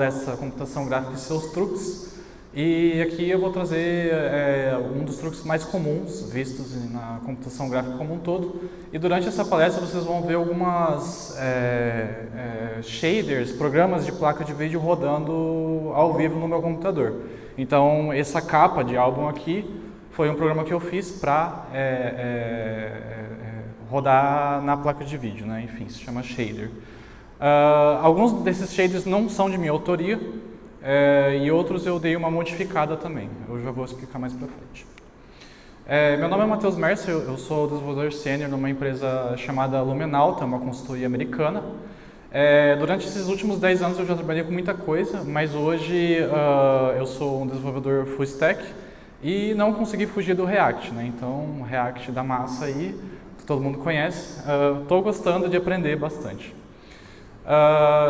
palestra Computação Gráfica e seus truques. E aqui eu vou trazer um dos truques mais comuns vistos na computação gráfica como um todo. E durante essa palestra vocês vão ver algumas shaders, programas de placa de vídeo rodando ao vivo no meu computador. Então essa capa de álbum aqui foi um programa que eu fiz para rodar na placa de vídeo, né? Enfim, se chama shader. Alguns desses shaders não são de minha autoria. E outros eu dei uma modificada também, eu já vou explicar mais pra frente. Meu nome é Matheus Mercer, eu sou desenvolvedor sênior numa empresa chamada Lumenalta, uma consultoria americana. Durante esses últimos 10 anos eu já trabalhei com muita coisa, mas hoje eu sou um desenvolvedor full stack e não consegui fugir do React, né? Então, React da massa aí, que todo mundo conhece, estou gostando de aprender bastante.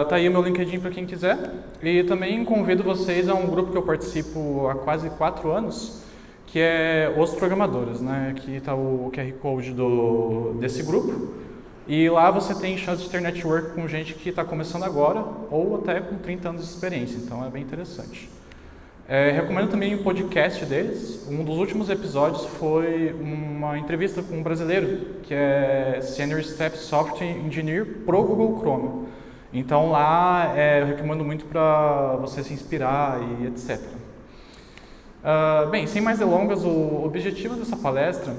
Tá aí o meu LinkedIn para quem quiser, e também convido vocês a um grupo que eu participo há quase 4 anos, que é Os Programadores, né? Aqui está o QR Code desse grupo, e lá você tem chance de ter network com gente que está começando agora, ou até com 30 anos de experiência, então é bem interessante. Recomendo também o podcast deles. Um dos últimos episódios foi uma entrevista com um brasileiro, que é Senior Staff Software Engineer pro Google Chrome. Então lá eu recomendo muito para você se inspirar e etc. Bem, sem mais delongas, o objetivo dessa palestra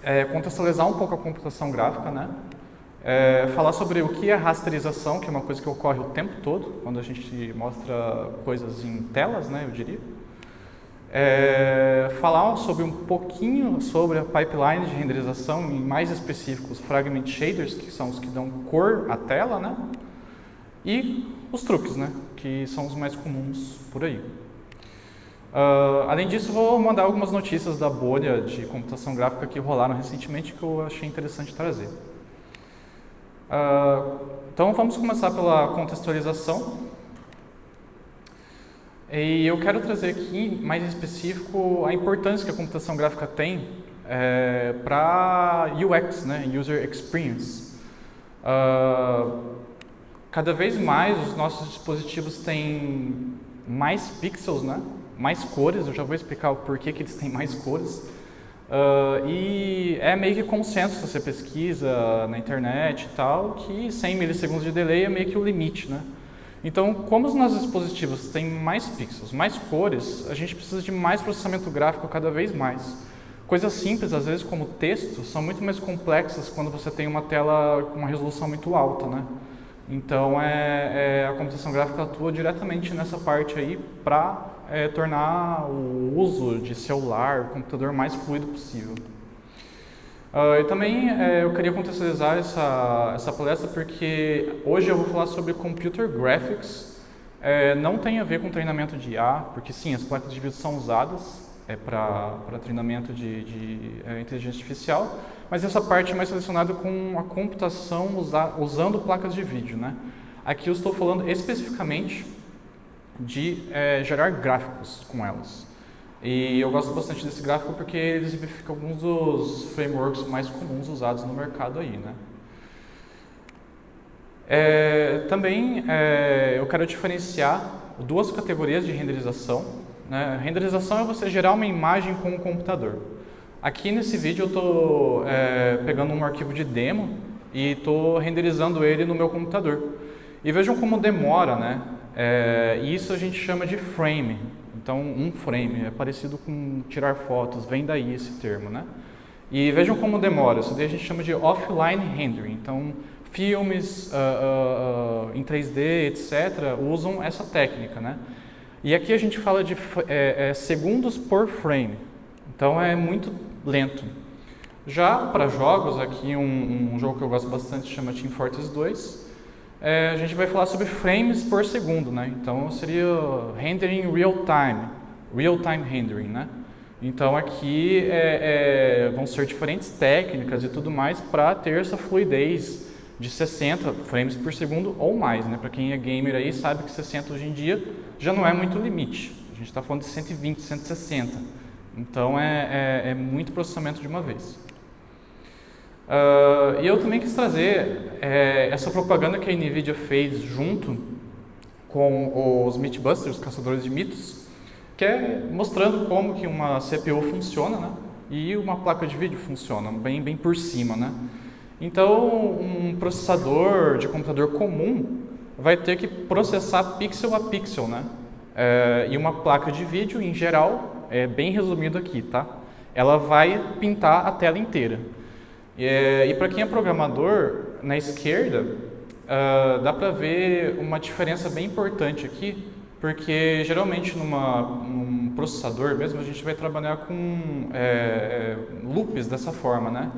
é contextualizar um pouco a computação gráfica, né? Falar sobre o que é rasterização, que é uma coisa que ocorre o tempo todo, quando a gente mostra coisas em telas, né, eu diria. Falar sobre um pouquinho sobre a pipeline de renderização, em mais específico os fragment shaders, que são os que dão cor à tela, né? E os truques, né, que são os mais comuns por aí. Além disso, vou mandar algumas notícias da bolha de computação gráfica que rolaram recentemente, que eu achei interessante trazer. Então vamos começar pela contextualização. E eu quero trazer aqui, mais em específico, a importância que a computação gráfica tem para UX, né, User Experience. Cada vez mais os nossos dispositivos têm mais pixels, né, mais cores, eu já vou explicar o porquê que eles têm mais cores. E é meio que consenso se você pesquisa na internet e tal, que 100 milissegundos de delay é meio que o limite, né? Então, como os nossos dispositivos têm mais pixels, mais cores, a gente precisa de mais processamento gráfico cada vez mais. Coisas simples, às vezes, como texto, são muito mais complexas quando você tem uma tela com uma resolução muito alta, né? Então, a computação gráfica atua diretamente nessa parte aí para tornar o uso de celular, computador mais fluido possível. E também eu queria contextualizar essa palestra porque hoje eu vou falar sobre Computer Graphics. Não tem a ver com treinamento de IA, porque sim, as placas de vídeo são usadas para treinamento de inteligência artificial, mas essa parte é mais relacionada com a computação usando placas de vídeo, né? Aqui eu estou falando especificamente de gerar gráficos com elas. E eu gosto bastante desse gráfico porque ele exemplifica alguns dos frameworks mais comuns usados no mercado aí, né? Também eu quero diferenciar duas categorias de renderização, né? Renderização é você gerar uma imagem com o computador. Aqui nesse vídeo eu estou pegando um arquivo de demo e estou renderizando ele no meu computador. E vejam como demora, né? Isso a gente chama de frame. Então, um frame é parecido com tirar fotos, vem daí esse termo, né? E vejam como demora, isso daí a gente chama de offline rendering. Então, filmes em 3D, etc., usam essa técnica, né? E aqui a gente fala de segundos por frame, então é muito lento. Já para jogos, aqui um jogo que eu gosto bastante chama Team Fortress 2, a gente vai falar sobre frames por segundo, né? Então seria rendering real time rendering, né? Então aqui vão ser diferentes técnicas e tudo mais para ter essa fluidez de 60 frames por segundo ou mais, né? Para quem é gamer aí sabe que 60 hoje em dia já não é muito limite. A gente está falando de 120, 160. Então é muito processamento de uma vez. E eu também quis trazer essa propaganda que a NVIDIA fez junto com os Mythbusters, Caçadores de Mitos, que é mostrando como que uma CPU funciona, né? E uma placa de vídeo funciona, bem por cima, né? Então, um processador de computador comum vai ter que processar pixel a pixel, né? E uma placa de vídeo, em geral, bem resumido aqui, tá? Ela vai pintar a tela inteira. E para quem é programador, na esquerda, dá para ver uma diferença bem importante aqui, porque geralmente num processador mesmo a gente vai trabalhar com loops dessa forma, né?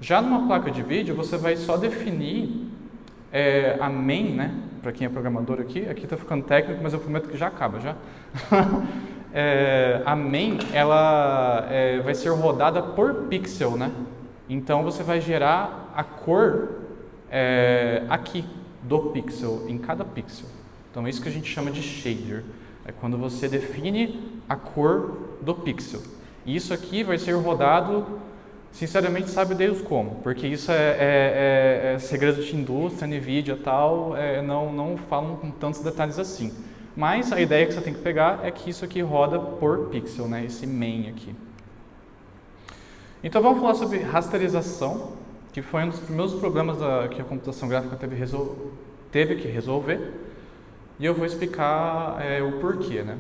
Já numa placa de vídeo você vai só definir a main, né? Para quem é programador aqui está ficando técnico, mas eu prometo que já acaba já. A main ela vai ser rodada por pixel, né? Então você vai gerar a cor aqui do pixel, em cada pixel. Então é isso que a gente chama de shader. É quando você define a cor do pixel. E isso aqui vai ser rodado, sinceramente, sabe Deus como, porque isso é segredo de indústria, NVIDIA e tal, não falam com tantos detalhes assim. Mas a ideia que você tem que pegar é que isso aqui roda por pixel, né? Esse main aqui. Então vamos falar sobre rasterização, que foi um dos primeiros problemas que a computação gráfica teve que resolver. E eu vou explicar o porquê, né?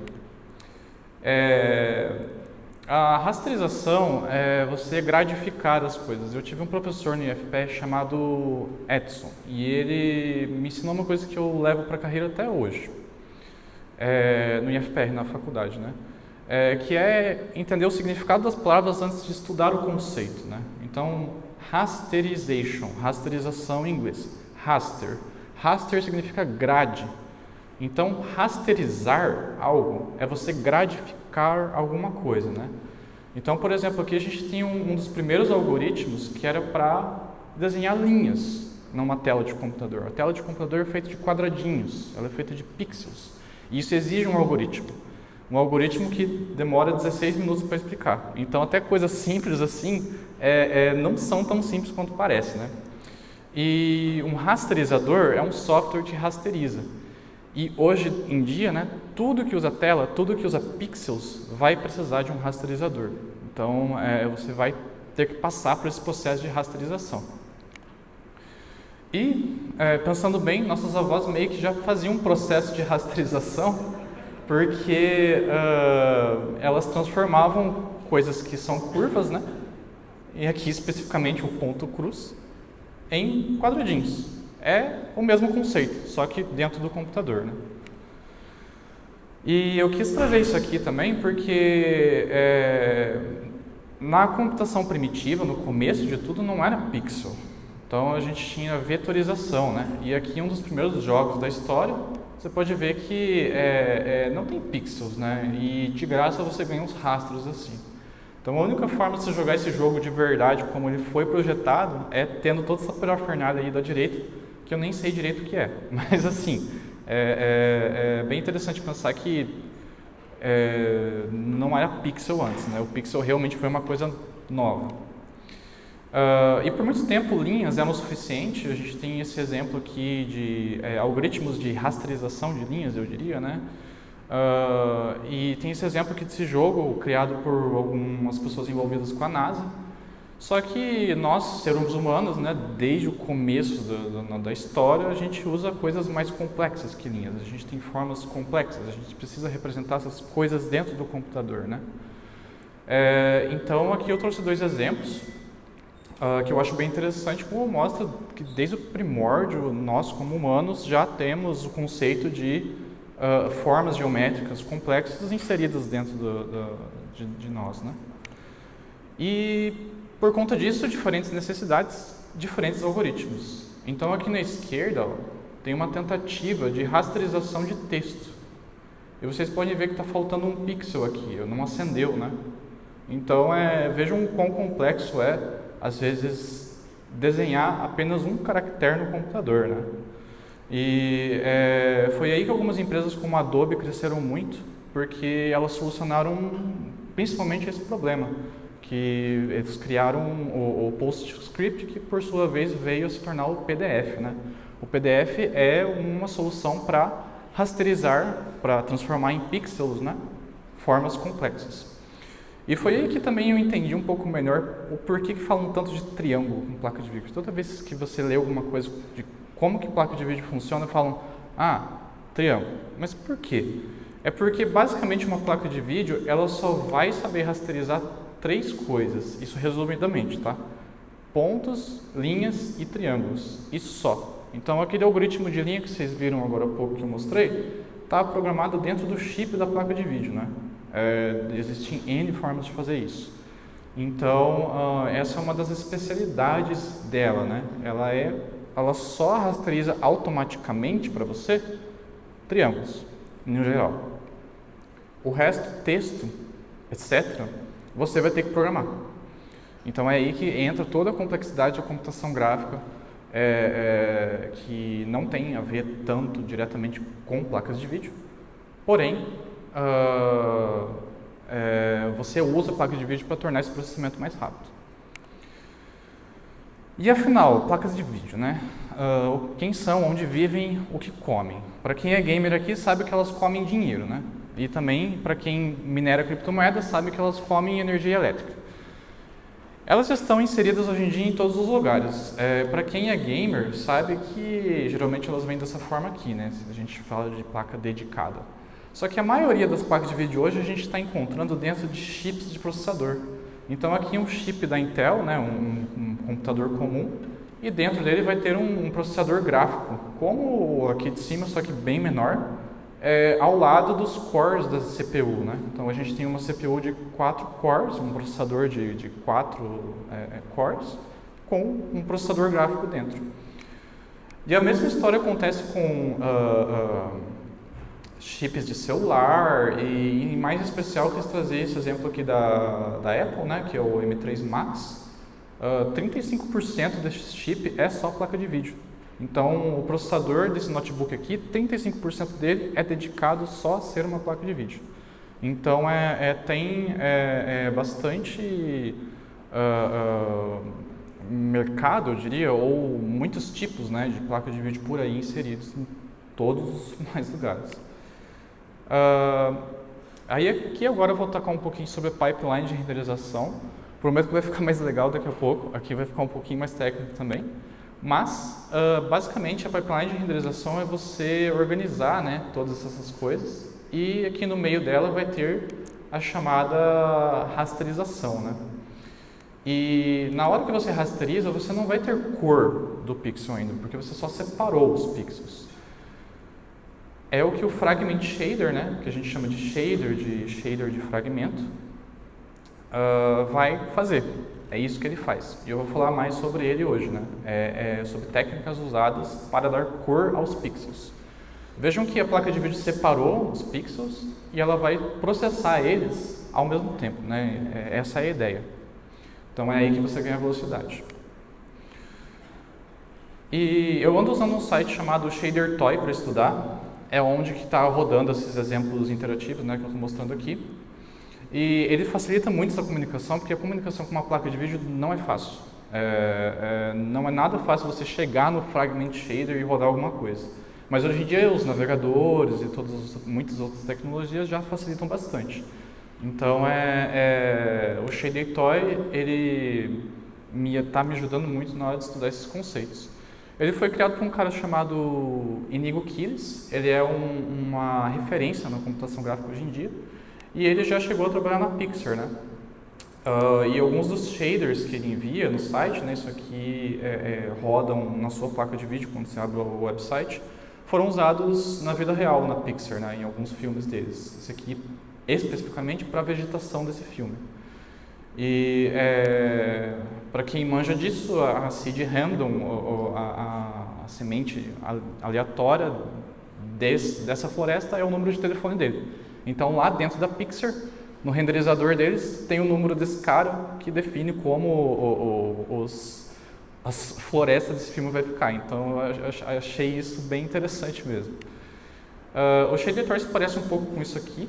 A rasterização é você gradificar as coisas. Eu tive um professor no IFPE chamado Edson, e ele me ensinou uma coisa que eu levo para a carreira até hoje, no IFPR, na faculdade, né? Que é entender o significado das palavras antes de estudar o conceito, né? Então, rasterização em inglês, raster. Raster significa grade. Então, rasterizar algo é você gradificar alguma coisa, né? Então, por exemplo, aqui a gente tinha um dos primeiros algoritmos que era para desenhar linhas numa tela de computador. A tela de computador é feita de quadradinhos, ela é feita de pixels. E isso exige um algoritmo. Um algoritmo que demora 16 minutos para explicar. Então, até coisas simples assim não são tão simples quanto parece, né? E um rasterizador é um software que rasteriza. E hoje em dia, né, tudo que usa tela, tudo que usa pixels, vai precisar de um rasterizador. Então, você vai ter que passar por esse processo de rasterização. E, pensando bem, nossos avós meio que já faziam um processo de rasterização, porque elas transformavam coisas que são curvas, né, e aqui especificamente o ponto cruz, em quadradinhos. É o mesmo conceito, só que dentro do computador, né? E eu quis trazer isso aqui também porque na computação primitiva, no começo de tudo, não era pixel. Então a gente tinha vetorização, né? E aqui um dos primeiros jogos da história, você pode ver que não tem pixels, né? E de graça você ganha uns rastros assim. Então a única forma de você jogar esse jogo de verdade, como ele foi projetado, é tendo toda essa parafernália aí da direita, que eu nem sei direito o que é, mas assim, é bem interessante pensar que não era pixel antes, né? O pixel realmente foi uma coisa nova. E por muito tempo linhas eram o suficiente. A gente tem esse exemplo aqui de algoritmos de rasterização de linhas, eu diria, né? E tem esse exemplo aqui desse jogo criado por algumas pessoas envolvidas com a NASA. Só que nós, seres humanos, né, desde o começo da história, a gente usa coisas mais complexas que linhas. A gente tem formas complexas, a gente precisa representar essas coisas dentro do computador, né? Então, aqui eu trouxe dois exemplos que eu acho bem interessante, como mostra que desde o primórdio, nós como humanos já temos o conceito de formas geométricas complexas inseridas dentro de nós, né? E por conta disso, diferentes necessidades, diferentes algoritmos. Então aqui na esquerda tem uma tentativa de rasterização de texto. E vocês podem ver que está faltando um pixel aqui, não acendeu, né? Então vejam quão complexo às vezes, desenhar apenas um caractere no computador, né? E foi aí que algumas empresas como a Adobe cresceram muito, porque elas solucionaram principalmente esse problema, que eles criaram o PostScript, que por sua vez veio a se tornar o PDF, né? O PDF é uma solução para rasterizar para transformar em pixels, né, formas complexas. E foi aí que também eu entendi um pouco melhor o porquê que falam tanto de triângulo com placa de vídeo. Toda vez que você lê alguma coisa de como que placa de vídeo funciona, falam, triângulo. Mas por quê? É porque basicamente uma placa de vídeo, ela só vai saber rasterizar 3 coisas, isso resumidamente, tá? Pontos, linhas e triângulos, e só. Então aquele algoritmo de linha que vocês viram agora há pouco que eu mostrei, está programado dentro do chip da placa de vídeo, né? Existem N formas de fazer isso. Então, essa é uma das especialidades dela, né? Ela só rasteriza automaticamente para você triângulos, no geral. O resto, texto, etc., você vai ter que programar. Então é aí que entra toda a complexidade da computação gráfica, que não tem a ver tanto diretamente com placas de vídeo. Porém, você usa a placa de vídeo para tornar esse processamento mais rápido. E afinal, placas de vídeo, né? Quem são, onde vivem, o que comem? Para quem é gamer aqui, sabe que elas comem dinheiro, né? E também, para quem minera criptomoedas, sabe que elas comem energia elétrica. Elas estão inseridas hoje em dia em todos os lugares. Para quem é gamer, sabe que geralmente elas vêm dessa forma aqui, né? A gente fala de placa dedicada. Só que a maioria das placas de vídeo hoje a gente está encontrando dentro de chips de processador. Então aqui um chip da Intel, né, um computador comum, e dentro dele vai ter um processador gráfico, como aqui de cima, só que bem menor, ao lado dos cores da CPU, né? Então a gente tem uma CPU de 4 cores, um processador de 4 cores, com um processador gráfico dentro. E a mesma história acontece com chips de celular, e em mais especial quis trazer esse exemplo aqui da Apple, né, que é o M3 Max. 35% desse chip é só placa de vídeo. Então, o processador desse notebook aqui, 35% dele é dedicado só a ser uma placa de vídeo. Então, tem bastante mercado, eu diria, ou muitos tipos, né, de placa de vídeo por aí inseridos em todos os mais lugares. Aí aqui agora eu vou tocar um pouquinho sobre a pipeline de renderização. Prometo que vai ficar mais legal daqui a pouco. Aqui vai ficar um pouquinho mais técnico também. Mas, basicamente, a pipeline de renderização é você organizar, né, todas essas coisas. E aqui no meio dela vai ter a chamada rasterização, né? E na hora que você rasteriza, você não vai ter cor do pixel ainda, porque você só separou os pixels. É o que o Fragment Shader, né, que a gente chama de shader de fragmento, vai fazer. É isso que ele faz. E eu vou falar mais sobre ele hoje, né? Sobre técnicas usadas para dar cor aos pixels. Vejam que a placa de vídeo separou os pixels e ela vai processar eles ao mesmo tempo, né? Essa é a ideia. Então é aí que você ganha velocidade. E eu ando usando um site chamado Shader Toy para estudar. É onde que está rodando esses exemplos interativos, né, que eu estou mostrando aqui. E ele facilita muito essa comunicação, porque a comunicação com uma placa de vídeo não é fácil. Não é nada fácil você chegar no Fragment Shader e rodar alguma coisa. Mas hoje em dia os navegadores e muitas outras tecnologias já facilitam bastante. Então o Shader Toy ele está me ajudando muito na hora de estudar esses conceitos. Ele foi criado por um cara chamado Inigo Quiles. Ele é uma referência na computação gráfica hoje em dia. E ele já chegou a trabalhar na Pixar, né? E alguns dos shaders que ele envia no site, né, isso aqui rodam na sua placa de vídeo quando você abre o website, foram usados na vida real na Pixar, né, em alguns filmes deles. Esse aqui especificamente para a vegetação desse filme. E para quem manja disso, a seed random, a semente aleatória dessa floresta é o número de telefone dele. Então lá dentro da Pixar, no renderizador deles, tem o número desse cara que define como as florestas desse filme vai ficar. Então eu achei isso bem interessante mesmo. O Shader Toy se parece um pouco com isso aqui.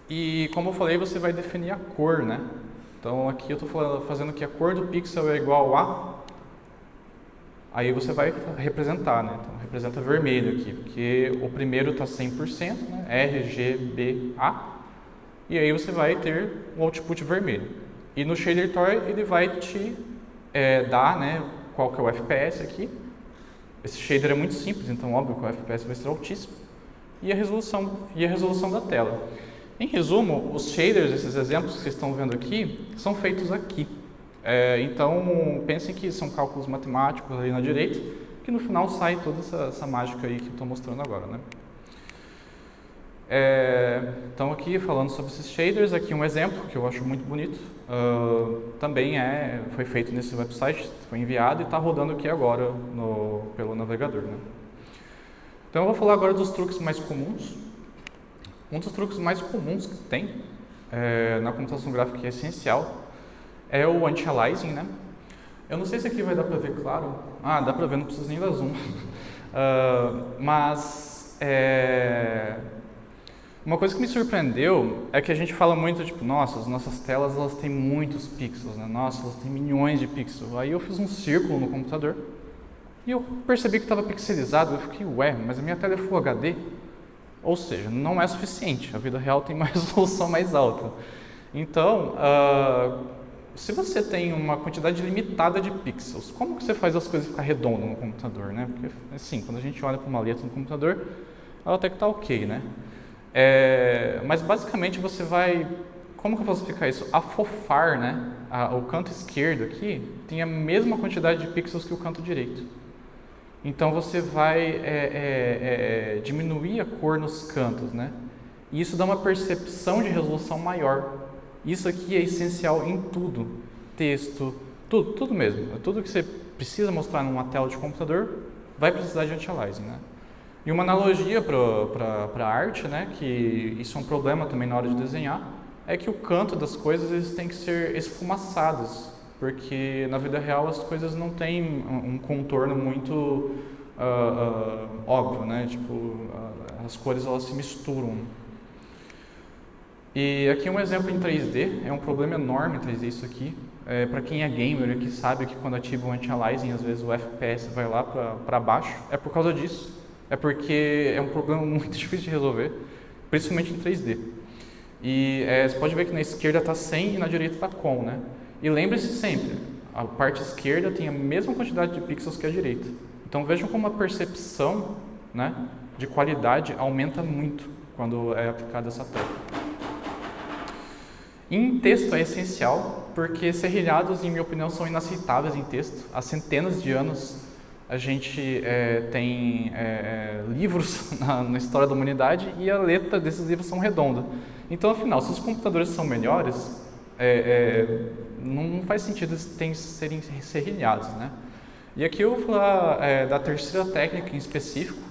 E como eu falei, você vai definir a cor, né? Então aqui eu estou fazendo que a cor do pixel é igual a Aí você vai representar, né? Então, representa vermelho aqui, porque o primeiro está 100%, né? RGBA, e aí você vai ter o output vermelho. E no shader toy ele vai te dar, né, qual que é o FPS aqui. Esse shader é muito simples, então óbvio que o FPS vai ser altíssimo. E a resolução da tela. Em resumo, os shaders, esses exemplos que vocês estão vendo aqui, são feitos aqui. Então, pensem que são cálculos matemáticos ali na direita, que no final sai toda essa mágica aí que eu estou mostrando agora, né? Então, aqui falando sobre esses shaders, aqui um exemplo que eu acho muito bonito. Também foi feito nesse website, foi enviado e está rodando aqui agora pelo navegador, né? Então, eu vou falar agora dos truques mais comuns. Um dos truques mais comuns que tem na computação gráfica, que é essencial, é o anti-aliasing, né? Eu não sei se aqui vai dar para ver claro. Ah, dá para ver, não precisa nem dar zoom. Mas uma coisa que me surpreendeu é que a gente fala muito, tipo, nossa, as nossas telas elas têm muitos pixels, né? Nossa, elas têm milhões de pixels. Aí eu fiz um círculo no computador e eu percebi que estava pixelizado. Eu fiquei, ué, mas a minha tela é Full HD? Ou seja, não é suficiente. A vida real tem uma resolução mais alta. Então, se você tem uma quantidade limitada de pixels, como que você faz as coisas ficar redondas no computador, né? Porque, assim, quando a gente olha para uma letra no computador, ela até que está ok, né? Mas, basicamente, você vai... Como que eu posso explicar isso? Afofar, né? O canto esquerdo aqui tem a mesma quantidade de pixels que o canto direito. Então, você vai diminuir a cor nos cantos, né? E isso dá uma percepção de resolução maior. Isso aqui é essencial em tudo, texto, tudo mesmo. Tudo que você precisa mostrar numa tela de computador vai precisar de anti-aliasing, né? E uma analogia para a arte, né, que isso é um problema também na hora de desenhar, é que o canto das coisas eles têm que ser esfumaçados, porque na vida real as coisas não têm um contorno muito óbvio, né? Tipo, as cores elas se misturam. E aqui um exemplo em 3D, é um problema enorme em 3D isso aqui. Para quem é gamer aqui sabe que quando ativa o anti-aliasing, às vezes o FPS vai lá para baixo. É por causa disso. É porque é um problema muito difícil de resolver, principalmente em 3D. E você pode ver que na esquerda está 100 e na direita está com, né? E lembre-se sempre, a parte esquerda tem a mesma quantidade de pixels que a direita. Então vejam como a percepção, né, de qualidade aumenta muito quando é aplicada essa técnica. Em texto é essencial, porque serrilhados, em minha opinião, são inaceitáveis em texto. Há centenas de anos a gente tem livros na história da humanidade e a letra desses livros são redonda. Então, afinal, se os computadores são melhores, não faz sentido serem serrilhados, né? E aqui eu vou falar da terceira técnica em específico,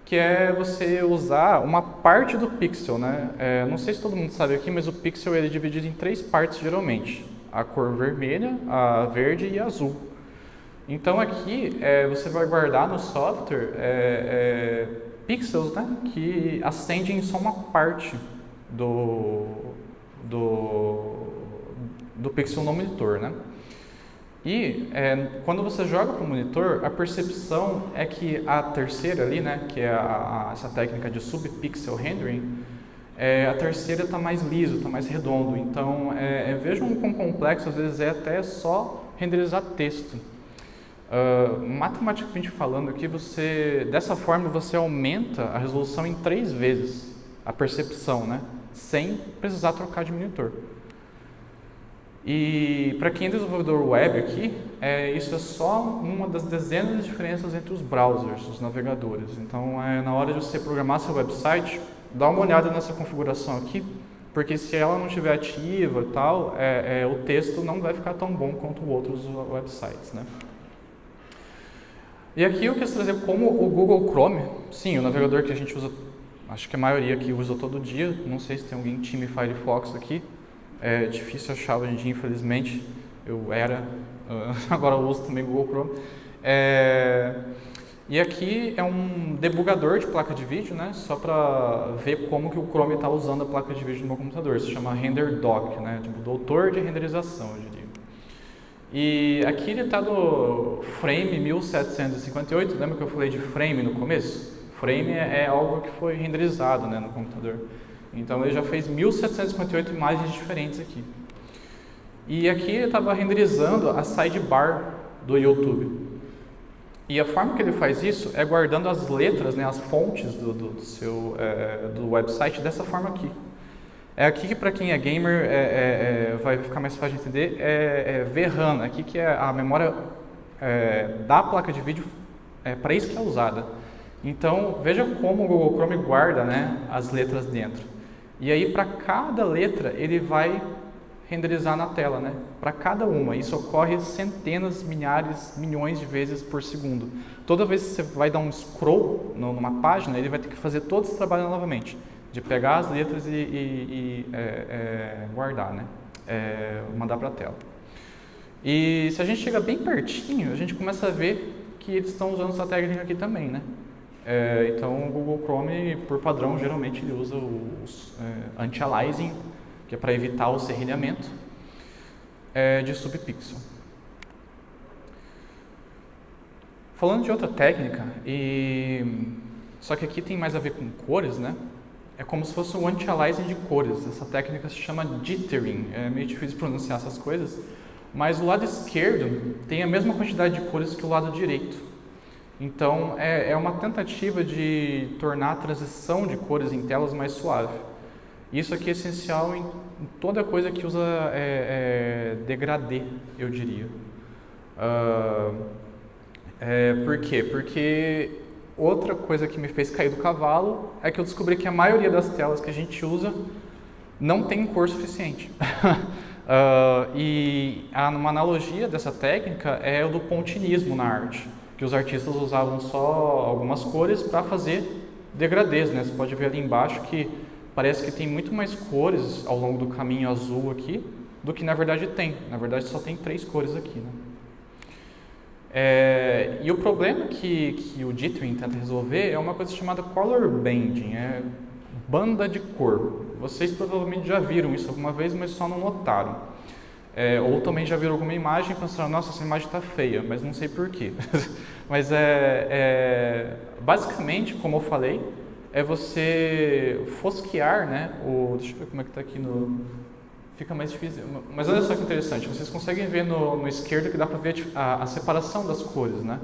que é você usar uma parte do pixel, né? Não sei se todo mundo sabe aqui, mas o pixel ele é dividido em 3 partes geralmente. A cor vermelha, a verde e a azul. Então aqui você vai guardar no software pixels, né, que acendem só uma parte do pixel no monitor, né? E quando você joga para o monitor, a percepção é que a terceira ali, né, que é essa técnica de subpixel rendering, a terceira está mais liso, está mais redondo. Então, vejam quão complexo às vezes é até só renderizar texto. Matematicamente falando aqui, dessa forma você aumenta a resolução em 3 vezes, a percepção, né, sem precisar trocar de monitor. E para quem é desenvolvedor web aqui, isso é só uma das dezenas de diferenças entre os browsers, os navegadores. Então, na hora de você programar seu website, dá uma olhada nessa configuração aqui, porque se ela não estiver ativa e tal, o texto não vai ficar tão bom quanto outros websites, né? E aqui eu quis trazer como o Google Chrome, sim, o navegador que a gente usa, acho que a maioria aqui usa todo dia, não sei se tem alguém time Firefox aqui, é difícil achar hoje em dia, infelizmente, agora eu uso também o Google Chrome. E aqui é um debugador de placa de vídeo, né, só para ver como que o Chrome está usando a placa de vídeo no meu computador, se chama RenderDoc, né, tipo doutor de renderização, eu diria. E aqui ele está no frame 1758, lembra que eu falei de frame no começo? Frame é algo que foi renderizado, né, no computador. Então ele já fez 1758 imagens diferentes aqui. E aqui ele estava renderizando a sidebar do YouTube. E a forma que ele faz isso é guardando as letras, né, as fontes do website dessa forma aqui. É aqui que, para quem é gamer, vai ficar mais fácil de entender, VRAM, aqui que é a memória da placa de vídeo, para isso que é usada. Então, veja como o Google Chrome guarda, né, as letras dentro. E aí, para cada letra, ele vai renderizar na tela, né, para cada uma. Isso ocorre centenas, milhares, milhões de vezes por segundo. Toda vez que você vai dar um scroll numa página, ele vai ter que fazer todo esse trabalho novamente, de pegar as letras e guardar, né, mandar para a tela. E se a gente chega bem pertinho, a gente começa a ver que eles estão usando essa técnica aqui também, né. Então o Google Chrome, por padrão, geralmente ele usa os anti-aliasing, que é para evitar o serrilhamento de subpixel. Falando de outra técnica, só que aqui tem mais a ver com cores, né? É como se fosse um anti-aliasing de cores. Essa técnica se chama jittering. É meio difícil pronunciar essas coisas, mas o lado esquerdo tem a mesma quantidade de cores que o lado direito. Então é uma tentativa de tornar a transição de cores em telas mais suave. Isso aqui é essencial em toda coisa que usa degradê, eu diria. Por quê? Porque outra coisa que me fez cair do cavalo é que eu descobri que a maioria das telas que a gente usa não tem cor suficiente. E uma analogia dessa técnica é o do pontilismo na arte, que os artistas usavam só algumas cores para fazer degradês, né? Você pode ver ali embaixo que parece que tem muito mais cores ao longo do caminho azul aqui do que na verdade tem. Na verdade só tem 3 cores aqui, né? E o problema que o jittering tenta resolver é uma coisa chamada color banding, banda de cor. Vocês provavelmente já viram isso alguma vez, mas só não notaram. Ou também já viram alguma imagem e pensaram, nossa, essa imagem está feia, mas não sei porquê. Mas basicamente, como eu falei, é você fosquear, né? Deixa eu ver como é que está aqui fica mais difícil. Mas olha só que interessante, vocês conseguem ver no esquerdo que dá para ver a separação das cores, né?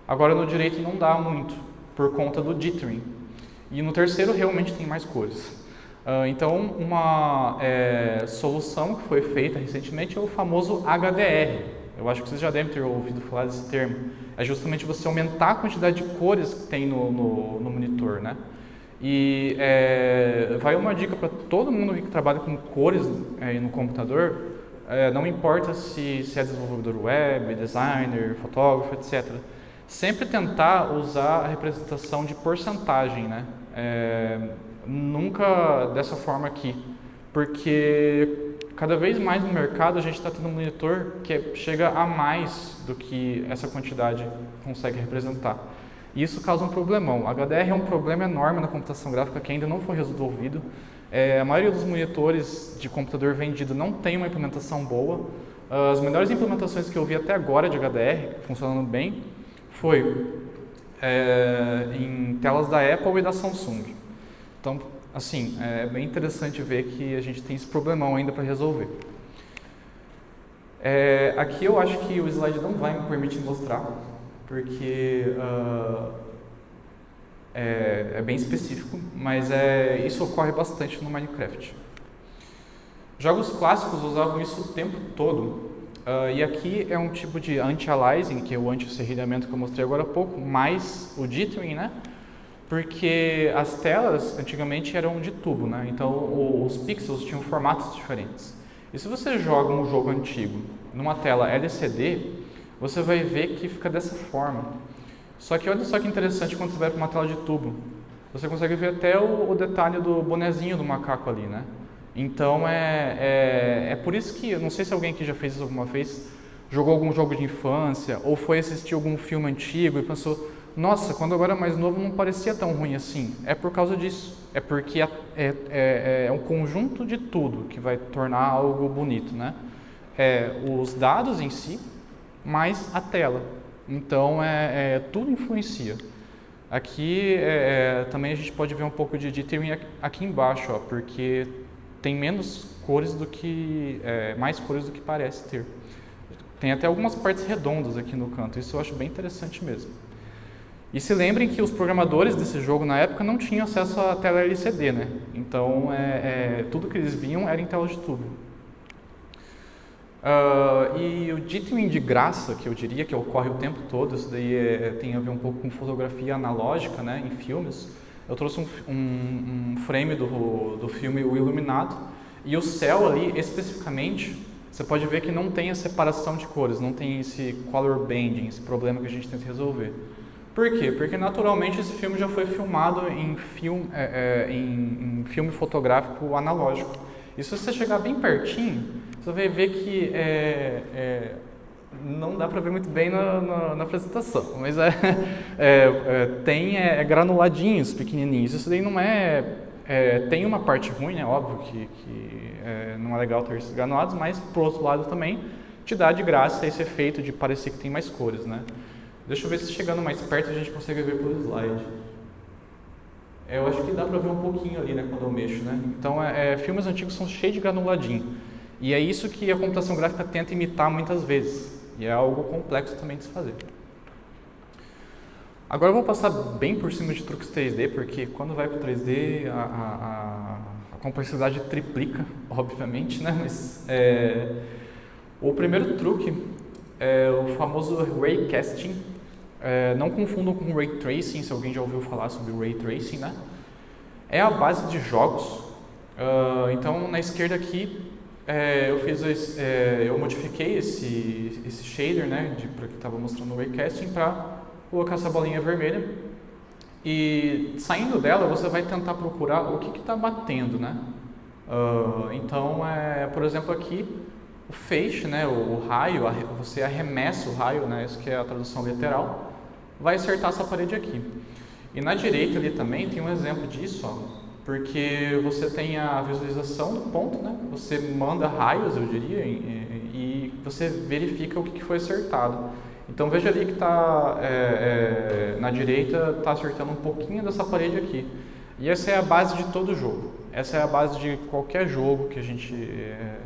Agora no direito não dá muito, por conta do jittering. E no terceiro realmente tem mais cores. Então uma solução que foi feita recentemente é o famoso HDR. Eu acho que vocês já devem ter ouvido falar desse termo. É justamente você aumentar a quantidade de cores que tem no monitor, né? E vai uma dica para todo mundo que trabalha com cores no computador, não importa se é desenvolvedor web, designer, fotógrafo, etc. Sempre tentar usar a representação de porcentagem, né? Nunca dessa forma aqui, porque cada vez mais no mercado a gente está tendo um monitor que chega a mais do que essa quantidade consegue representar. E isso causa um problemão. O HDR é um problema enorme na computação gráfica que ainda não foi resolvido. A maioria dos monitores de computador vendido não tem uma implementação boa. As melhores implementações que eu vi até agora de HDR, funcionando bem, foi em telas da Apple e da Samsung. Então, assim, é bem interessante ver que a gente tem esse problemão ainda para resolver. Aqui eu acho que o slide não vai me permitir mostrar, porque é bem específico, mas isso ocorre bastante no Minecraft. Jogos clássicos usavam isso o tempo todo, e aqui é um tipo de anti-aliasing, que é o anti-serrilhamento que eu mostrei agora há pouco, mais o jittering, né? Porque as telas antigamente eram de tubo, né? Então os pixels tinham formatos diferentes. E se você joga um jogo antigo numa tela LCD, você vai ver que fica dessa forma. Só que olha só que interessante quando você vai para uma tela de tubo. Você consegue ver até o detalhe do bonezinho do macaco ali, né? Então é por isso que, eu não sei se alguém aqui já fez isso alguma vez, jogou algum jogo de infância ou foi assistir algum filme antigo e pensou, nossa, quando eu era mais novo não parecia tão ruim assim. É por causa disso. É porque é um conjunto de tudo que vai tornar algo bonito, né? os dados em si, mais a tela. Então, tudo influencia. Aqui também a gente pode ver um pouco de dithering aqui embaixo, ó, porque tem menos cores do que, mais cores do que parece ter. Tem até algumas partes redondas aqui no canto, isso eu acho bem interessante mesmo. E se lembrem que os programadores desse jogo na época não tinham acesso à tela LCD, né? Então tudo que eles viam era em tela de tubo. E o dithering de graça, que eu diria que ocorre o tempo todo, isso daí tem a ver um pouco com fotografia analógica, né, em filmes. Eu trouxe um frame do filme O Iluminado, e o céu ali, especificamente, você pode ver que não tem a separação de cores, não tem esse color banding, esse problema que a gente tenta resolver. Por quê? Porque naturalmente esse filme já foi filmado em filme fotográfico analógico. E se você chegar bem pertinho, você vai ver que não dá para ver muito bem na apresentação, mas tem granuladinhos pequenininhos. Isso daí não tem uma parte ruim, né? Óbvio que não é legal ter esses granulados, mas por outro lado também te dá de graça esse efeito de parecer que tem mais cores, né? Deixa eu ver se chegando mais perto a gente consegue ver pelo slide. Eu acho que dá para ver um pouquinho ali, né, quando eu mexo, né? Então, filmes antigos são cheios de granuladinho. E é isso que a computação gráfica tenta imitar muitas vezes. E é algo complexo também de se fazer. Agora eu vou passar bem por cima de truques 3D, porque quando vai para o 3D a complexidade triplica, obviamente, né? Mas o primeiro truque é o famoso Ray Casting. Não confundam com Ray Tracing, se alguém já ouviu falar sobre Ray Tracing, né? É a base de jogos. Então, na esquerda aqui, eu modifiquei esse shader, né, para que estava mostrando o Ray Casting, para colocar essa bolinha vermelha. E saindo dela, você vai tentar procurar o que está batendo, né? Então, por exemplo, aqui, o feixe, né, o raio, você arremessa o raio, né, isso que é a tradução literal, vai acertar essa parede aqui. E na direita ali também tem um exemplo disso, ó, porque você tem a visualização do ponto, né, você manda raios, eu diria, e você verifica o que foi acertado. Então veja ali que na direita está acertando um pouquinho dessa parede aqui. E essa é a base de todo jogo. Essa é a base de qualquer jogo que a gente,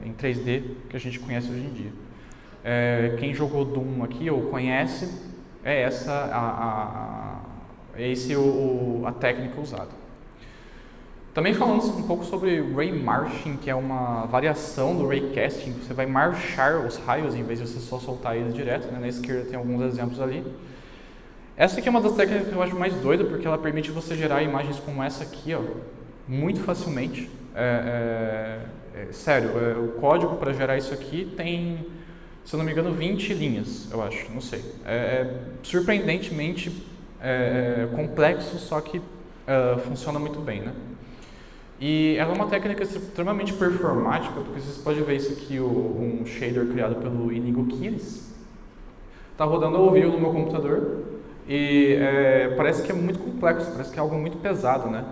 em 3D que a gente conhece hoje em dia. Quem jogou Doom aqui ou conhece, a técnica usada. Também falando um pouco sobre Ray Marching, que é uma variação do Ray Casting. Você vai marchar os raios em vez de você só soltar eles direto, né? Na esquerda tem alguns exemplos ali. Essa aqui é uma das técnicas que eu acho mais doida, porque ela permite você gerar imagens como essa aqui, ó, muito facilmente. Sério, o código para gerar isso aqui tem, se eu não me engano, 20 linhas, eu acho, não sei. Surpreendentemente complexo, só que funciona muito bem, né? E ela é uma técnica extremamente performática, porque vocês podem ver isso aqui, um shader criado pelo Inigo Kiris. Está rodando ao vivo no meu computador e parece que é muito complexo, parece que é algo muito pesado, né?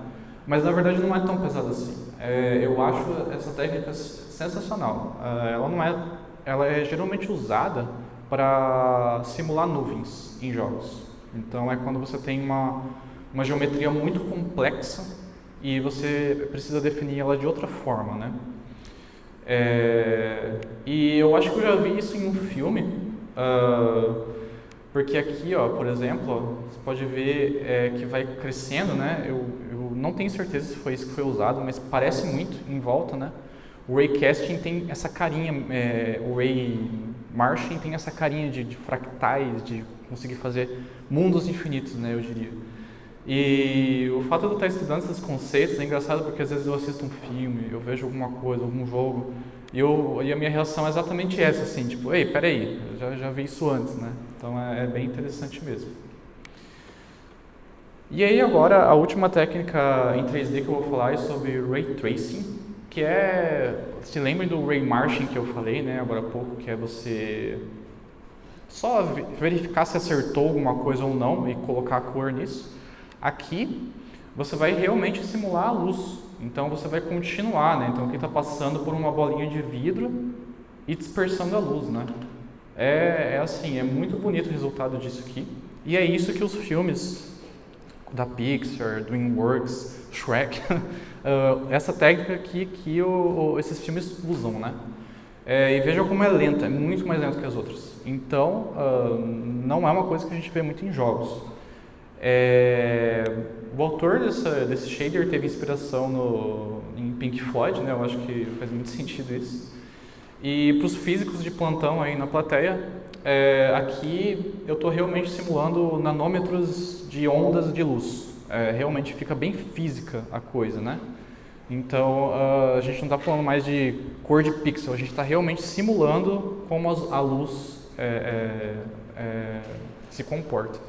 Mas na verdade não é tão pesado assim. Eu acho essa técnica sensacional. Ela é geralmente usada para simular nuvens em jogos. Então é quando você tem uma geometria muito complexa e você precisa definir ela de outra forma, né? E eu acho que eu já vi isso em um filme, porque aqui, ó, por exemplo, ó, você pode ver que vai crescendo, né? Eu não tenho certeza se foi isso que foi usado, mas parece muito em volta, né? O Ray Casting tem essa carinha, o Ray Marching tem essa carinha de fractais, de conseguir fazer mundos infinitos, né? Eu diria. E o fato de eu estar estudando esses conceitos é engraçado porque às vezes eu assisto um filme, eu vejo alguma coisa, algum jogo, e a minha reação é exatamente essa, assim, tipo, ei, peraí, eu já vi isso antes, né? Então é bem interessante mesmo. E aí agora a última técnica em 3D que eu vou falar é sobre Ray Tracing, que se lembrem do Ray Marching que eu falei, né, agora há pouco, que é você só verificar se acertou alguma coisa ou não e colocar a cor nisso. Aqui, você vai realmente simular a luz, então você vai continuar, né? Então aqui está passando por uma bolinha de vidro e dispersando a luz, né? É assim, é muito bonito o resultado disso aqui. E é isso que os filmes da Pixar, DreamWorks, Shrek, essa técnica que esses filmes usam, né? E vejam como é lenta, é muito mais lenta que as outras. Então, não é uma coisa que a gente vê muito em jogos. O autor desse shader teve inspiração em Pink Floyd, né? Eu acho que faz muito sentido isso. E para os físicos de plantão aí na plateia, aqui eu estou realmente simulando nanômetros de ondas de luz. Realmente fica bem física a coisa, né? Então, a gente não está falando mais de cor de pixel, a gente está realmente simulando como a luz se comporta.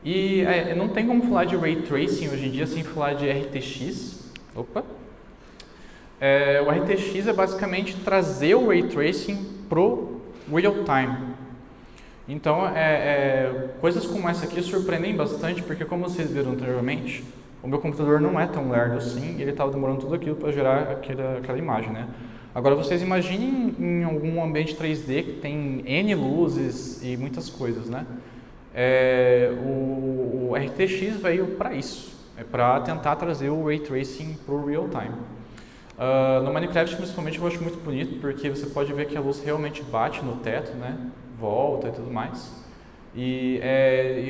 E não tem como falar de Ray Tracing hoje em dia sem falar de RTX. Opa! O RTX é basicamente trazer o Ray Tracing pro real time. Então, coisas como essa aqui surpreendem bastante, porque como vocês viram anteriormente, o meu computador não é tão lerdo assim, e ele estava demorando tudo aquilo para gerar aquela imagem, né? Agora, vocês imaginem em algum ambiente 3D que tem N luzes e muitas coisas, né? O RTX veio para isso, para tentar trazer o Ray Tracing para o real time. No Minecraft, principalmente, eu acho muito bonito, porque você pode ver que a luz realmente bate no teto, né? Volta e tudo mais. E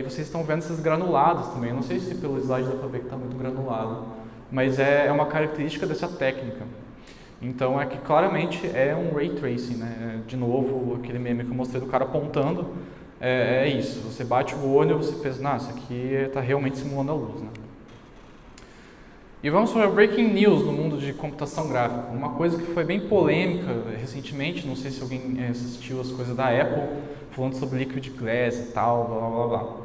vocês estão vendo esses granulados também. Eu não sei se pelo slide dá para ver que está muito granulado, mas é uma característica dessa técnica. Então, que claramente é um Ray Tracing, né? De novo, aquele meme que eu mostrei do cara apontando, é isso. Você bate o olho e você pensa, isso aqui está realmente simulando a luz, né? E vamos para Breaking News no mundo de computação gráfica. Uma coisa que foi bem polêmica recentemente, não sei se alguém assistiu as coisas da Apple, falando sobre Liquid Glass e tal, blá blá blá.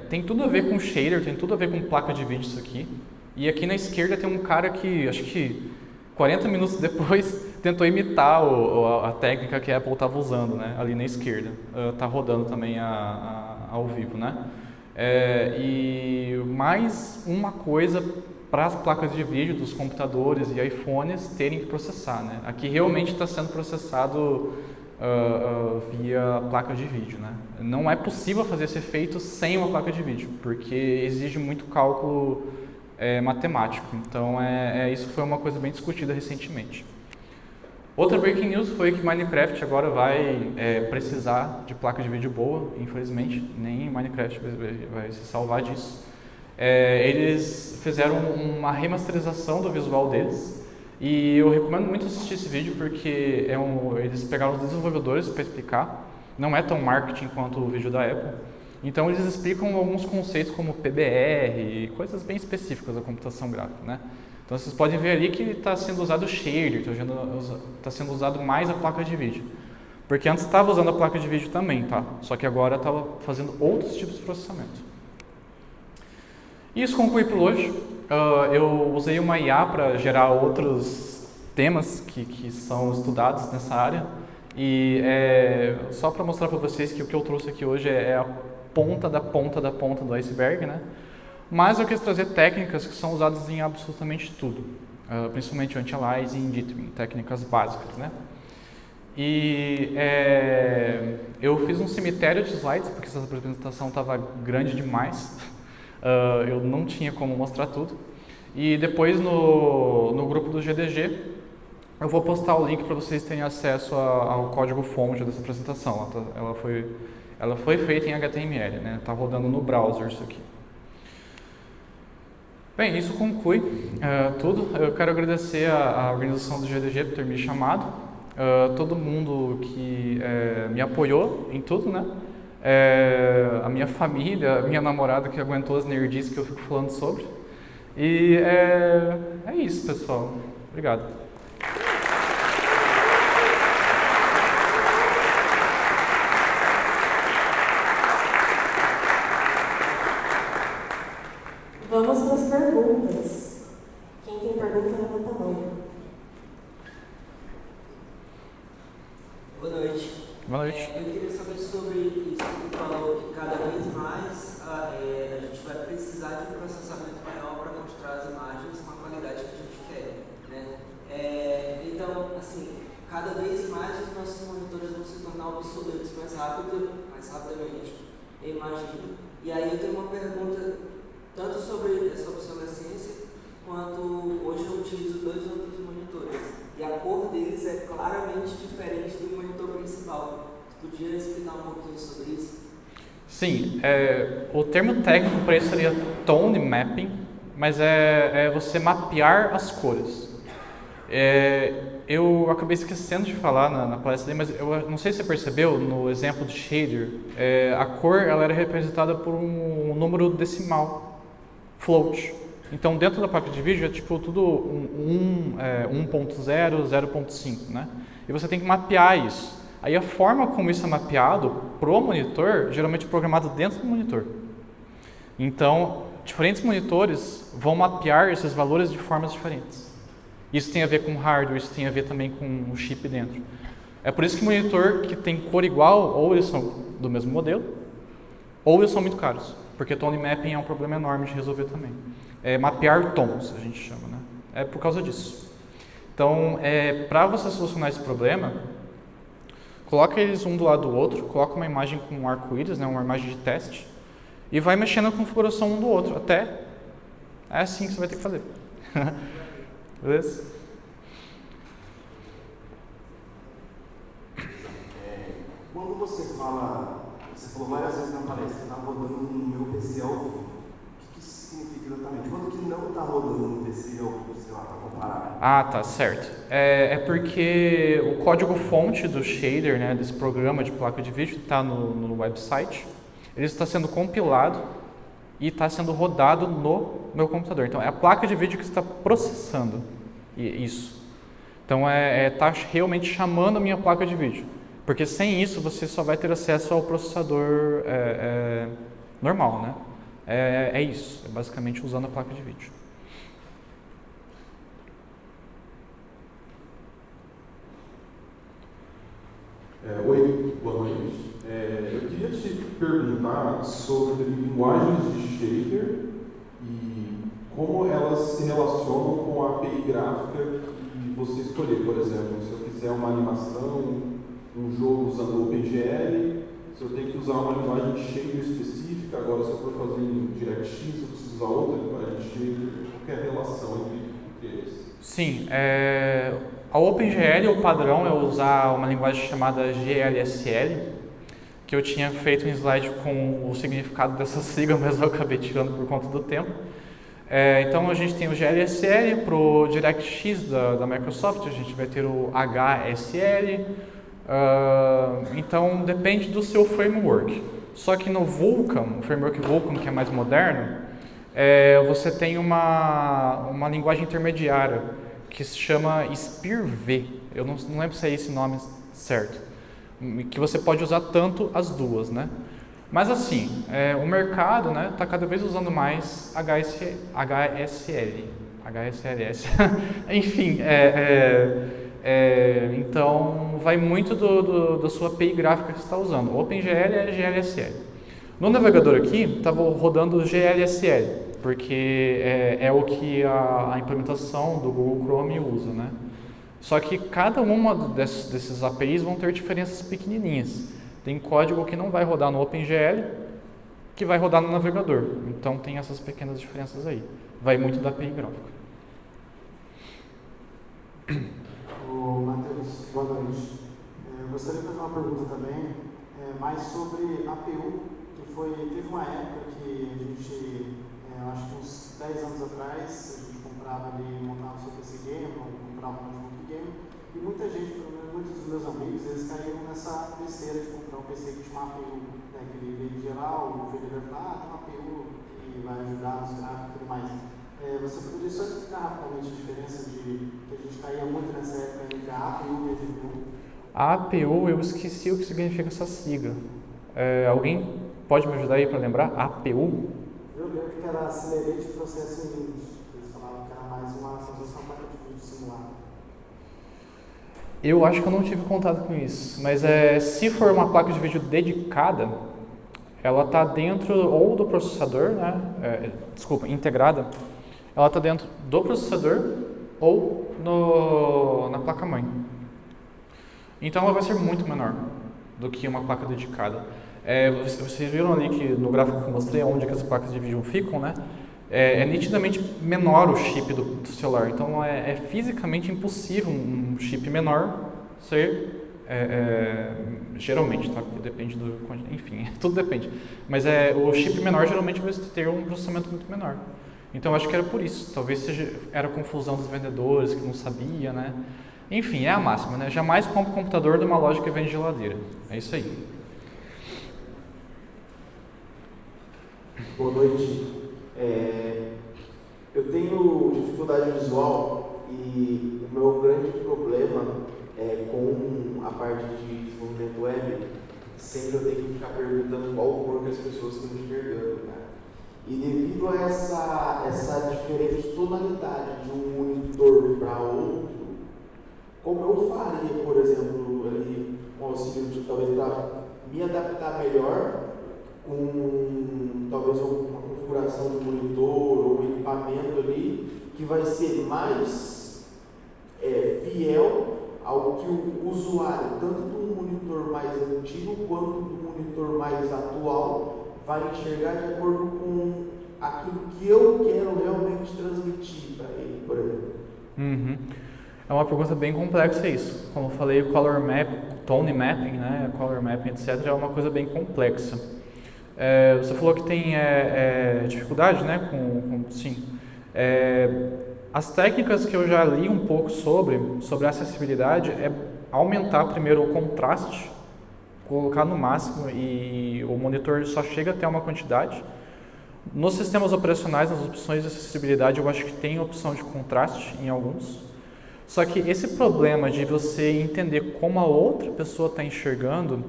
Tem tudo a ver com shader, tem tudo a ver com placa de vídeo isso aqui. E aqui na esquerda tem um cara que, acho que 40 minutos depois, tentou imitar a técnica que a Apple estava usando, né? Ali na esquerda. Está rodando também ao vivo, né? E mais uma coisa para as placas de vídeo dos computadores e iPhones terem que processar, né? Aqui realmente está sendo processado via placa de vídeo, né? Não é possível fazer esse efeito sem uma placa de vídeo, porque exige muito cálculo matemático. Então, isso foi uma coisa bem discutida recentemente. Outra breaking news foi que Minecraft agora vai precisar de placa de vídeo boa, infelizmente, nem Minecraft vai se salvar disso. Eles fizeram uma remasterização do visual deles e eu recomendo muito assistir esse vídeo porque eles pegaram os desenvolvedores para explicar, não é tão marketing quanto o vídeo da Apple. Então eles explicam alguns conceitos como PBR e coisas bem específicas da computação gráfica, né? Então vocês podem ver ali que está sendo usado o shader, está sendo usado mais a placa de vídeo. Porque antes estava usando a placa de vídeo também, tá? Só que agora estava fazendo outros tipos de processamento. E isso conclui por hoje. Eu usei uma IA para gerar outros temas que são estudados nessa área. E só para mostrar para vocês que o que eu trouxe aqui hoje é a ponta da ponta da ponta do iceberg, né? Mas eu quis trazer técnicas que são usadas em absolutamente tudo, principalmente anti-aliasing e dithering, técnicas básicas, né? E eu fiz um cemitério de slides, porque essa apresentação estava grande demais, eu não tinha como mostrar tudo. E depois no grupo do GDG, eu vou postar o link para vocês terem acesso ao código-fonte dessa apresentação. Ela foi feita em HTML, né? Está rodando no browser isso aqui. Bem, isso conclui tudo. Eu quero agradecer a organização do GDG por ter me chamado, todo mundo que me apoiou em tudo, né? A minha família, a minha namorada que aguentou as nerdices que eu fico falando sobre. E é isso, pessoal. Obrigado. Vamos para as perguntas. Quem tem pergunta, levanta a mão. Boa noite. Boa noite. Eu queria saber sobre isso que tu falou, que cada vez mais a gente vai precisar de um processamento maior para mostrar as imagens com a qualidade que a gente quer, né? Então, assim, cada vez mais os nossos monitores vão se tornar obsoletos mais rapidamente, eu imagino. E aí eu tenho uma pergunta tanto sobre essa obsolescência, quanto hoje eu utilizo 2 outros monitores. E a cor deles é claramente diferente do monitor principal. Você podia explicar um pouquinho sobre isso? Sim, o termo técnico para isso seria tone mapping, mas é você mapear as cores. Eu acabei esquecendo de falar na palestra ali, mas eu não sei se você percebeu, no exemplo de shader, a cor ela era representada por um número decimal, float. Então, dentro da placa de vídeo é tipo tudo 1.0, 0.5, né? E você tem que mapear isso. Aí a forma como isso é mapeado pro monitor, geralmente é programado dentro do monitor. Então, diferentes monitores vão mapear esses valores de formas diferentes. Isso tem a ver com hardware, isso tem a ver também com o chip dentro. É por isso que monitor que tem cor igual, ou eles são do mesmo modelo, ou eles são muito caros. Porque tone mapping é um problema enorme de resolver também. Mapear tons, a gente chama, né? É por causa disso. Então, para você solucionar esse problema, coloca eles um do lado do outro, coloca uma imagem com um arco-íris, né, uma imagem de teste, e vai mexendo a configuração um do outro, até é assim que você vai ter que fazer. Beleza? Quando você falou várias vezes na palestra que está rodando no meu PC ao vivo, o que isso significa exatamente? Quando que não está rodando no PC ao vivo, sei lá, para comparar? Ah, tá, certo. É porque o código-fonte do shader, né, desse programa de placa de vídeo, está no website. Ele está sendo compilado e está sendo rodado no meu computador. Então, é a placa de vídeo que está processando isso. Então, está realmente chamando a minha placa de vídeo. Porque sem isso, você só vai ter acesso ao processador normal, né? É isso, é basicamente usando a placa de vídeo. Oi, boa noite. Eu queria te perguntar sobre linguagens de shader e como elas se relacionam com a API gráfica que você escolher. Por exemplo, se eu quiser uma animação, um jogo usando o OpenGL, se eu tenho que usar uma linguagem de shader específica, agora se eu for fazer em DirectX, eu preciso usar outra linguagem de shader, qual é a relação entre eles? Sim, a OpenGL, o padrão é usar uma linguagem chamada GLSL, que eu tinha feito um slide com o significado dessa sigla, mas eu acabei tirando por conta do tempo. Então a gente tem o GLSL, para o DirectX da Microsoft a gente vai ter o HSL, então depende do seu framework. Só que no Vulkan, o framework Vulkan que é mais moderno, você tem uma linguagem intermediária que se chama SPIR-V, eu não lembro se é esse nome certo, que você pode usar tanto as duas, né? Mas assim, o mercado está cada vez usando mais HSL, enfim, então vai muito da sua API gráfica que você está usando. O OpenGL é GLSL. No navegador aqui, estava rodando GLSL, porque é o que a implementação do Google Chrome usa, né? Só que cada uma desses APIs vão ter diferenças pequenininhas. Tem código que não vai rodar no OpenGL, que vai rodar no navegador. Então tem essas pequenas diferenças aí. Vai muito da API gráfica. Matheus, boa noite. Eu gostaria de fazer uma pergunta também, mais sobre APU, que teve uma época que a gente, acho que uns 10 anos atrás, a gente comprava ali, montava o seu PC Game, ou comprava um notebook game, e muita gente, pelo menos muitos dos meus amigos, eles caíram nessa besteira de comprar um PC que tinha uma APU, né, que ele veio geral, o vendedor fala, tem uma APU que vai ajudar nos gráficos e tudo mais. Você poderia só explicar rapidamente a diferença que a gente caía muito nessa época entre a APU e a GPU? A APU, eu esqueci o que significa essa sigla. Alguém pode me ajudar aí para lembrar? APU? Eu lembro que era Accelerate Processing Unit. Eles falavam que era mais uma placa de vídeo simulada. Eu acho que eu não tive contato com isso, mas se for uma placa de vídeo dedicada, ela está dentro ou do processador, né? Integrada. Ela está dentro do processador ou na placa-mãe. Então ela vai ser muito menor do que uma placa dedicada. Vocês viram ali que no gráfico que eu mostrei onde que as placas de vídeo ficam, né? É nitidamente menor o chip do celular, então é fisicamente impossível um chip menor ser, geralmente, tá? Porque depende do, enfim, tudo depende, mas o chip menor geralmente vai ter um processamento muito menor. Então eu acho que era por isso, talvez era confusão dos vendedores que não sabia, né? Enfim, é a máxima, né? Jamais compre um computador de uma loja que vende geladeira, é isso aí. Boa noite. Eu tenho dificuldade visual e o meu grande problema com a parte de desenvolvimento web, sempre eu tenho que ficar perguntando qual cor que as pessoas estão enxergando, cara. E devido a essa diferente tonalidade de um monitor para outro, como eu faria, por exemplo, ali, com auxílio de talvez para me adaptar melhor com talvez uma configuração de monitor ou um equipamento ali que vai ser mais fiel ao que o usuário, tanto do monitor mais antigo quanto do monitor mais atual, vai enxergar de acordo com aquilo que eu quero realmente transmitir para ele, por exemplo. Uhum. É uma pergunta bem complexa isso. Como eu falei, o color map, tone mapping, né, color mapping, etc., é uma coisa bem complexa. Você falou que tem dificuldade, né, sim. As técnicas que eu já li um pouco sobre acessibilidade é aumentar primeiro o contraste, colocar no máximo e o monitor só chega até uma quantidade. Nos sistemas operacionais, nas opções de acessibilidade, eu acho que tem opção de contraste em alguns. Só que esse problema de você entender como a outra pessoa está enxergando,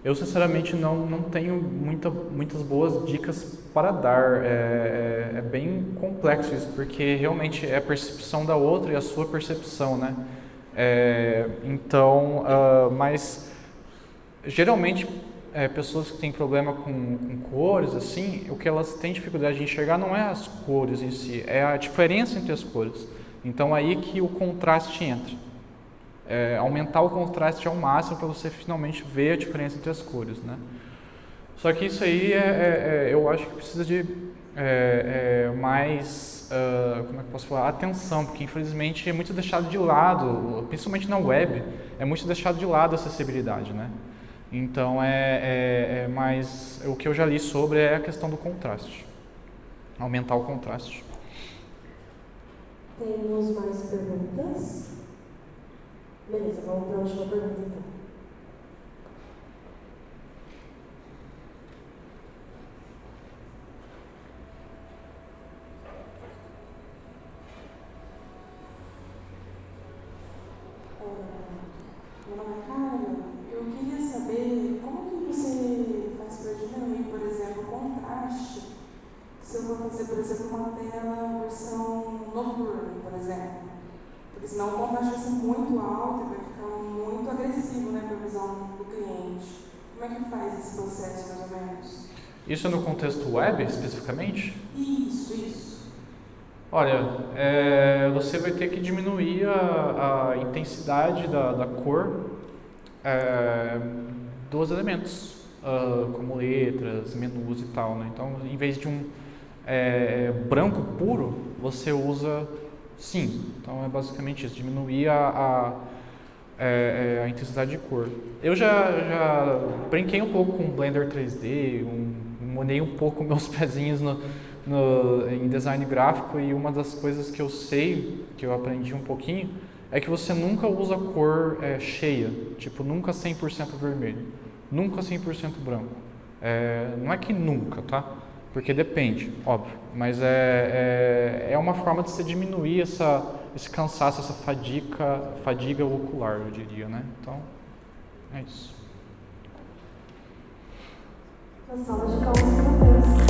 eu sinceramente não tenho muitas boas dicas para dar. É bem complexo isso, porque realmente é a percepção da outra e a sua percepção, né? Mas geralmente pessoas que têm problema com cores, assim, o que elas têm dificuldade de enxergar não é as cores em si, é a diferença entre as cores. Então aí que o contraste entra. Aumentar o contraste ao máximo para você finalmente ver a diferença entre as cores, né? Só que isso aí eu acho que precisa de mais, como é que eu posso falar, atenção, porque infelizmente é muito deixado de lado, principalmente na web, é muito deixado de lado a acessibilidade, né? Então mais, o que eu já li sobre é a questão do contraste, aumentar o contraste. Temos mais perguntas? Beleza, vamos para a última pergunta então. Meu nome é Carla. Eu queria saber como que você faz para diminuir, por exemplo, o contraste se eu vou fazer, por exemplo, uma tela versão noturna, por exemplo. Porque senão o contraste vai ser muito alto e vai ficar muito agressivo, né, para a visão do cliente. Como é que faz esse processo, mais ou menos? Isso é no contexto web, especificamente? Isso. Olha, você vai ter que diminuir a intensidade da cor dos elementos, como letras, menus e tal, né? Então, em vez de um branco puro, você usa cinza. Então, é basicamente isso, diminuir a intensidade de cor. Eu já brinquei um pouco com o Blender 3D, molhei um pouco meus pezinhos em design gráfico, e uma das coisas que eu sei, que eu aprendi um pouquinho, é que você nunca usa cor cheia, tipo nunca 100% vermelho, nunca 100% branco. Não é que nunca, tá? Porque depende, óbvio, mas é uma forma de você diminuir esse cansaço, essa fadiga ocular, eu diria, né? Então, é isso. Na sala de palmas para Deus.